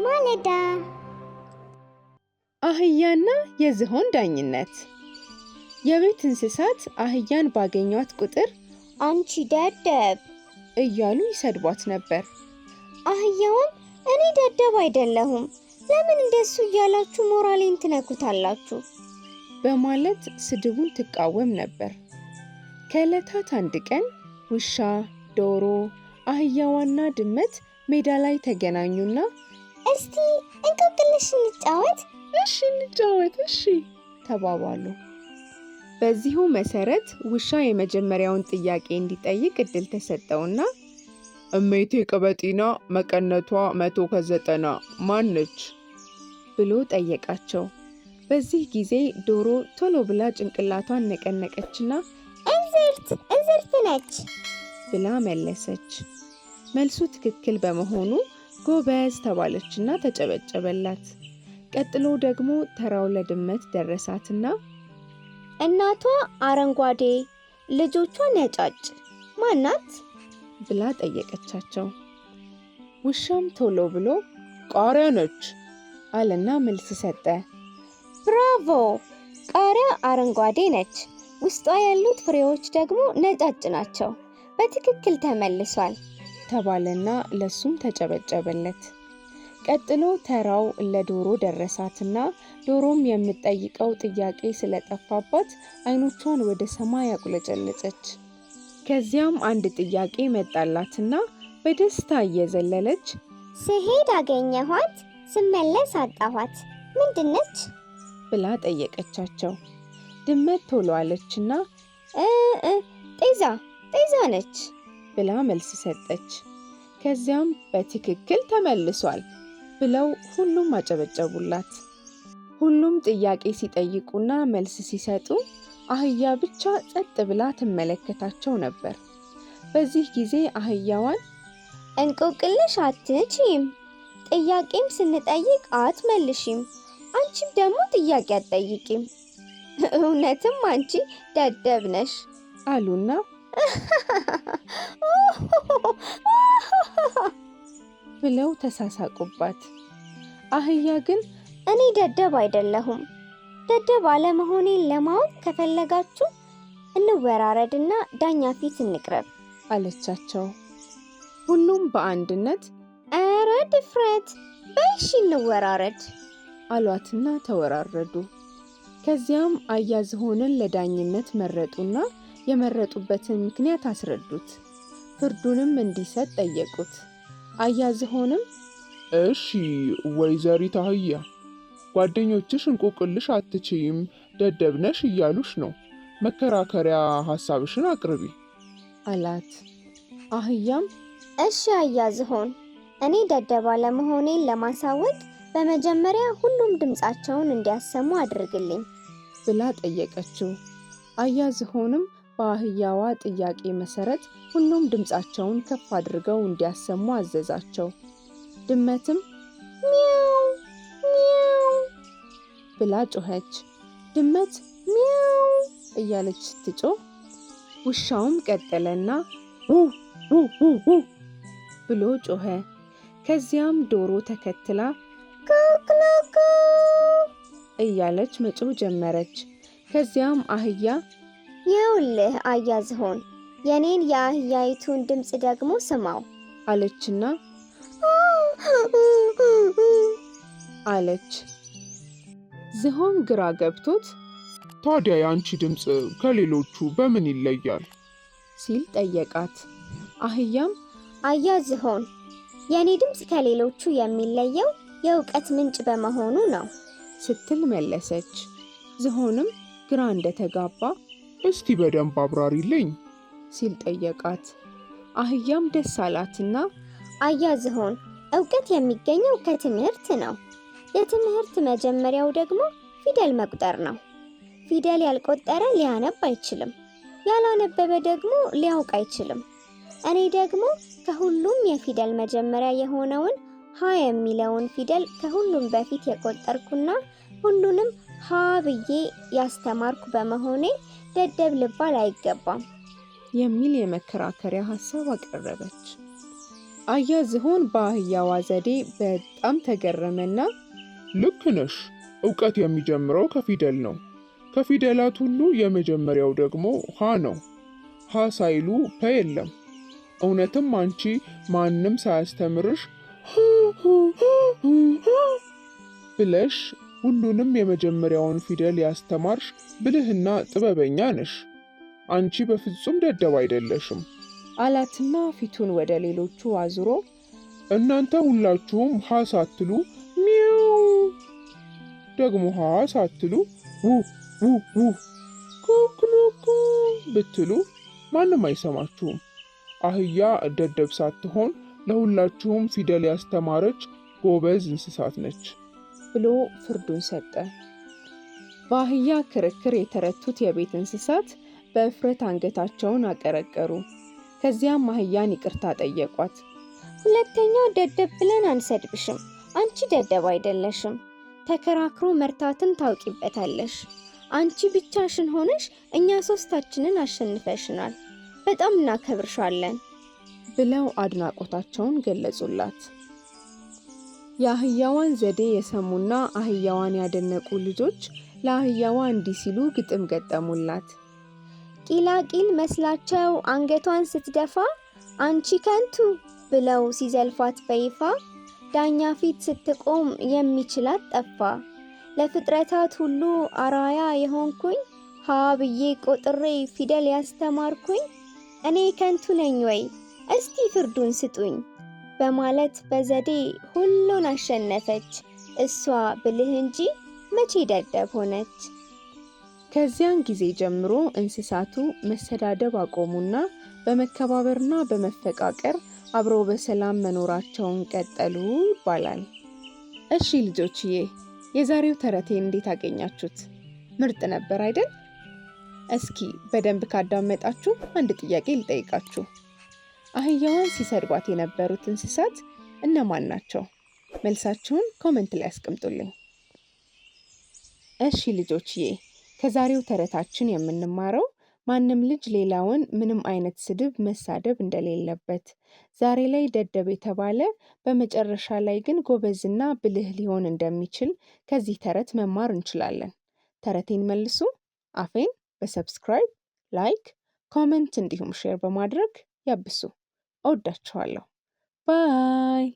ማለዳ አህያና የዝሆን ዳኝነት። የቤት እንስሳት አህያን ባገኟት ቁጥር አንቺ ደደብ እያሉ ይሰድቧት ነበር። አህያውም እኔ ደደብ አይደለሁም፣ ለምን እንደሱ እያላችሁ ሞራሌን ትነኩታላችሁ በማለት ስድቡን ትቃወም ነበር። ከዕለታት አንድ ቀን ውሻ፣ ዶሮ፣ አህያዋና ድመት ሜዳ ላይ ተገናኙና እስቲ እንቆቅልሽ እንጫወት እሺ ተባባሉ። በዚሁ መሰረት ውሻ የመጀመሪያውን ጥያቄ እንዲጠይቅ እድል ተሰጠውና እሜቴ ቀበጢና መቀነቷ 100 ከ90 ማን ነች ብሎ ጠየቃቸው። በዚህ ጊዜ ዶሮ ቶሎ ብላ ጭንቅላቷን ነቀነቀችና እንዝርት ነች ብላ መለሰች። መልሱ ትክክል በመሆኑ ጎበዝ ተባለችና ተጨበጨበላት። ቀጥሎ ደግሞ ተራው ለድመት ደረሳትና እናቷ አረንጓዴ ልጆቿ ነጫጭ ማናት ብላ ጠየቀቻቸው። ውሻም ቶሎ ብሎ ቃሪያ ነች አለና መልስ ሰጠ። ብራቮ! ቃሪያ አረንጓዴ ነች፣ ውስጧ ያሉት ፍሬዎች ደግሞ ነጫጭ ናቸው። በትክክል ተመልሷል ተባለና ለሱም ተጨበጨበለት። ቀጥሎ ተራው ለዶሮ ደረሳትና ዶሮም የምትጠይቀው ጥያቄ ስለጠፋባት አይኖቿን ወደ ሰማይ አቁለጨለጨች። ከዚያም አንድ ጥያቄ መጣላትና በደስታ እየዘለለች ስሄድ አገኘኋት፣ ስመለስ አጣኋት፣ ምንድነች ብላ ጠየቀቻቸው። ድመት ቶሎ አለችና ጤዛ ነች ብላ መልስ ሰጠች። ከዚያም በትክክል ተመልሷል ብለው ሁሉም አጨበጨቡላት። ሁሉም ጥያቄ ሲጠይቁና መልስ ሲሰጡ አህያ ብቻ ጸጥ ብላ ትመለከታቸው ነበር። በዚህ ጊዜ አህያዋን እንቆቅልሽ አትችይም፣ ጥያቄም ስንጠይቅ አትመልሺም፣ አንቺም ደግሞ ጥያቄ አትጠይቂም፣ እውነትም አንቺ ደደብ ነሽ አሉና ብለው ተሳሳቁባት። አህያ ግን እኔ ደደብ አይደለሁም፣ ደደብ አለመሆኔን ለማወቅ ከፈለጋችሁ እንወራረድና ዳኛ ፊት እንቅረብ አለቻቸው። ሁሉም በአንድነት ኧረ ድፍረት፣ በይሽ እንወራረድ አሏትና ተወራረዱ። ከዚያም አህያ ዝሆንን ለዳኝነት መረጡና የመረጡበትን ምክንያት አስረዱት። ፍርዱንም እንዲሰጥ ጠየቁት። አህያ ዝሆንም እሺ ወይዘሪት አህያ፣ ጓደኞችሽ እንቆቅልሽ አትችይም፣ ደደብ ነሽ እያሉሽ ነው። መከራከሪያ ሐሳብሽን አቅርቢ አላት። አህያም እሺ አህያ ዝሆን፣ እኔ ደደብ አለመሆኔን ለማሳወቅ በመጀመሪያ ሁሉም ድምጻቸውን እንዲያሰሙ አድርግልኝ ብላ ጠየቀችው። አህያ ዝሆንም በአህያዋ ጥያቄ መሰረት ሁሉም ድምጻቸውን ከፍ አድርገው እንዲያሰሙ አዘዛቸው። ድመትም ሚያው ሚያው ብላ ጮኸች። ድመት ሚያው እያለች ስትጮህ ውሻውም ቀጠለና ው ብሎ ጮኸ። ከዚያም ዶሮ ተከትላ ኮክሎኮ እያለች መጮህ ጀመረች። ከዚያም አህያ ይኸውልህ አህያ ዝሆን፣ የኔን የአህያይቱን ድምፅ ደግሞ ስማው አለችና አለች። ዝሆን ግራ ገብቶት ታዲያ የአንቺ ድምፅ ከሌሎቹ በምን ይለያል ሲል ጠየቃት። አህያም አህያ ዝሆን፣ የኔ ድምፅ ከሌሎቹ የሚለየው የእውቀት ምንጭ በመሆኑ ነው ስትል መለሰች። ዝሆንም ግራ እንደተጋባ እስቲ በደንብ አብራሪልኝ ሲል ጠየቃት። አህያም ደስ አላትና አህያ ዝሆን፣ እውቀት የሚገኘው ከትምህርት ነው። የትምህርት መጀመሪያው ደግሞ ፊደል መቁጠር ነው። ፊደል ያልቆጠረ ሊያነብ አይችልም፣ ያላነበበ ደግሞ ሊያውቅ አይችልም። እኔ ደግሞ ከሁሉም የፊደል መጀመሪያ የሆነውን ሀ የሚለውን ፊደል ከሁሉም በፊት የቆጠርኩና ሁሉንም ሀ ብዬ ያስተማርኩ በመሆኔ ደደብ ልባል አይገባም የሚል የመከራከሪያ ሐሳብ አቀረበች። አያ ዝሆን በአህያዋ ዘዴ በጣም ተገረመና ልክ ነሽ፣ እውቀት የሚጀምረው ከፊደል ነው። ከፊደላት ሁሉ የመጀመሪያው ደግሞ ሀ ነው። ሀ ሳይሉ ፐ የለም። እውነትም አንቺ ማንም ሳያስተምርሽ ብለሽ ሁሉንም የመጀመሪያውን ፊደል ያስተማርሽ ብልህና ጥበበኛ ነሽ። አንቺ በፍጹም ደደብ አይደለሽም አላትና ፊቱን ወደ ሌሎቹ አዙሮ እናንተ ሁላችሁም ሀ ሳትሉ ሚያው፣ ደግሞ ሀ ሳትሉ ው ው ው ኩኩኩ ብትሉ ማንም አይሰማችሁም። አህያ ደደብ ሳትሆን ለሁላችሁም ፊደል ያስተማረች ጎበዝ እንስሳት ነች ብሎ ፍርዱን ሰጠ። በአህያ ክርክር የተረቱት የቤት እንስሳት በእፍረት አንገታቸውን አቀረቀሩ። ከዚያም አህያን ይቅርታ ጠየቋት። ሁለተኛ ደደብ ብለን አንሰድብሽም። አንቺ ደደብ አይደለሽም። ተከራክሮ መርታትን ታውቂበታለሽ። አንቺ ብቻሽን ሆነሽ እኛ ሶስታችንን አሸንፈሽናል። በጣም እናከብርሻለን ብለው አድናቆታቸውን ገለጹላት። የአህያዋን ዘዴ የሰሙና አህያዋን ያደነቁ ልጆች ለአህያዋ እንዲህ ሲሉ ግጥም ገጠሙላት። ቂላቂል መስላቸው አንገቷን ስትደፋ አንቺ ከንቱ ብለው ሲዘልፏት በይፋ ዳኛ ፊት ስትቆም የሚችላት ጠፋ። ለፍጥረታት ሁሉ አራያ የሆንኩኝ ሀ ብዬ ቆጥሬ ፊደል ያስተማርኩኝ እኔ ከንቱ ነኝ ወይ? እስቲ ፍርዱን ስጡኝ በማለት በዘዴ ሁሉን አሸነፈች። እሷ ብልህ እንጂ መቼ ደደብ ሆነች። ከዚያን ጊዜ ጀምሮ እንስሳቱ መሰዳደብ አቆሙና በመከባበርና በመፈቃቀር አብረው በሰላም መኖራቸውን ቀጠሉ ይባላል። እሺ ልጆችዬ፣ የዛሬው ተረቴን እንዴት አገኛችሁት? ምርጥ ነበር አይደል? እስኪ በደንብ ካዳመጣችሁ አንድ ጥያቄ ልጠይቃችሁ። አህያዋን ሲሰድቧት የነበሩት እንስሳት እነማን ናቸው? መልሳችሁን ኮሜንት ላይ አስቀምጡልኝ። እሺ ልጆችዬ፣ ከዛሬው ተረታችን የምንማረው ማንም ልጅ ሌላውን ምንም አይነት ስድብ መሳደብ እንደሌለበት፣ ዛሬ ላይ ደደብ የተባለ በመጨረሻ ላይ ግን ጎበዝና ብልህ ሊሆን እንደሚችል ከዚህ ተረት መማር እንችላለን። ተረቴን መልሱ። አፌን በሰብስክራይብ፣ ላይክ፣ ኮሜንት እንዲሁም ሼር በማድረግ ያብሱ። እወዳችኋለሁ። ባይ